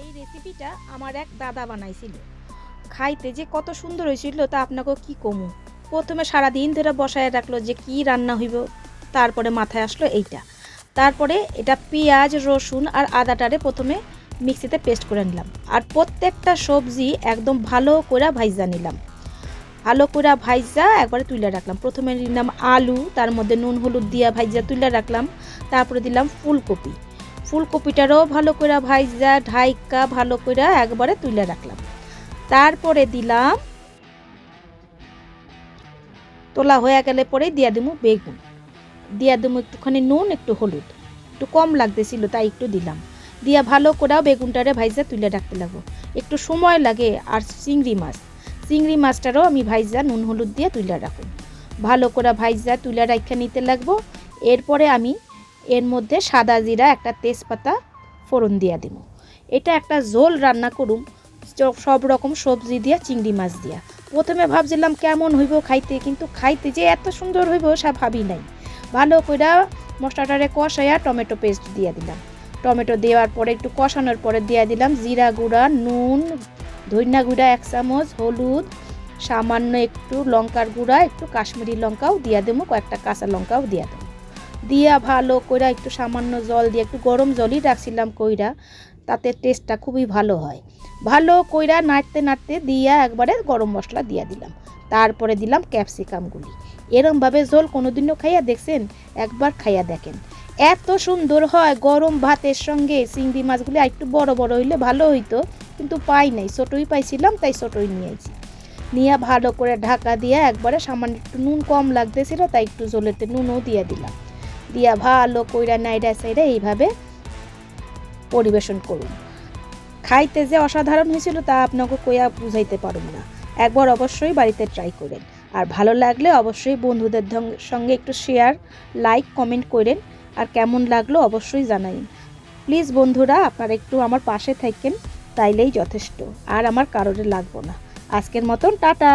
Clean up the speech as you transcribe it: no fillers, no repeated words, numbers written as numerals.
এই রেসিপিটা আমার এক দাদা বানাইছিল, খাইতে যে কত সুন্দর হয়েছিল তা আপনাকে কি কমু। প্রথমে সারাদিন ধরে বসায় রাখলো যে কি রান্না হইব, তারপরে মাথায় আসলো এইটা। তারপরে এটা পেঁয়াজ রসুন আর আদাটারে প্রথমে মিক্সিতে পেস্ট করে নিলাম, আর প্রত্যেকটা সবজি একদম ভালো করে ভাইজা নিলাম। ভালো করে ভাইজা একবারে তুলে রাখলাম। প্রথমে নিলাম আলু, তার মধ্যে নুন হলুদ দিয়া ভাইজা তুলে রাখলাম। তারপরে দিলাম ফুলকপি, ফুলকপিটারও ভালো করে ভাইজা ঢাইকা ভালো করে একবারে তুলে রাখলাম। তারপরে দিলাম, তোলা হয়ে গেলে পরে দিয়া দিমু বেগুন, দিয়া দিমু একটুখানি নুন একটু হলুদ, একটু কম লাগতেছিল তাই একটু দিলাম। দিয়া ভালো করে বেগুনটারে ভাইজা তুলে রাখতে লাগবো, একটু সময় লাগে। আর চিংড়ি মাছটারও আমি ভাইজা নুন হলুদ দিয়ে তুলে রাখুন, ভালো করে ভাইজা তুলে রাখা নিতে লাগবো। এরপরে আমি এর মধ্যে সাদা জিরা একটা তেজপাতা ফোড়ন দিয়া দিব। এটা একটা ঝোল রান্না করুম সব রকম সবজি দিয়া চিংড়ি মাছ দিয়া। প্রথমে ভাবছিলাম কেমন হইব খাইতে, কিন্তু খাইতে যে এত সুন্দর হইব সে ভাবি নাই। ভালো করে মশলাটারে কষাইয়া টমেটো পেস্ট দিয়ে দিলাম। টমেটো দেওয়ার পরে একটু কষানোর পরে দিয়ে দিলাম জিরা গুঁড়া, নুন, ধনিয়া গুঁড়া 1 চামচ, হলুদ, সামান্য একটু লঙ্কার গুঁড়া, একটু কাশ্মীরি লঙ্কাও দিয়ে দেবো, কয়েকটা কাঁচা লঙ্কাও দিয়ে দেবো। দিয়া ভালো কইরা একটু সামান্য জল দিয়ে, একটু গরম জলই রাখছিলাম কইরা, তাতে টেস্টটা খুবই ভালো হয়। ভালো কইরা নাড়তে নাড়তে দিয়া একবারে গরম মশলা দিয়া দিলাম। তারপরে দিলাম ক্যাপসিকামগুলি। এরমভাবে ঝোল কোনোদিনও খাইয়া দেখছেন? একবার খাইয়া দেখেন, এত সুন্দর হয় গরম ভাতের সঙ্গে। চিংড়ি মাছগুলি একটু বড় বড় হইলে ভালো হইতো, কিন্তু পাই নাই, ছোটোই পাইছিলাম তাই ছোটোই নিয়েছি। নিয়ে ভালো করে ঢাকা দিয়ে একবারে সামান্য একটু নুন কম লাগতেছিল তাই একটু ঝোলেতে নুনও দিয়ে দিলাম। দিয়া ভালো কইরা নাইডা সাইডা এইভাবে পরিবেশন করুন। খাইতে যে অসাধারণ হয়েছিল তা আপনাকে কইয়া বুঝাইতে পারুম না। একবার অবশ্যই বাড়িতে ট্রাই করেন, আর ভালো লাগলে অবশ্যই বন্ধুদের সঙ্গে একটু শেয়ার, লাইক, কমেন্ট করেন। আর কেমন লাগলো অবশ্যই জানাইন। প্লিজ বন্ধুরা, আপনারা একটু আমার পাশে থাকেন, তাইলেই যথেষ্ট। আর আমার কারোর লাগবো না। আজকের মতন টাটা।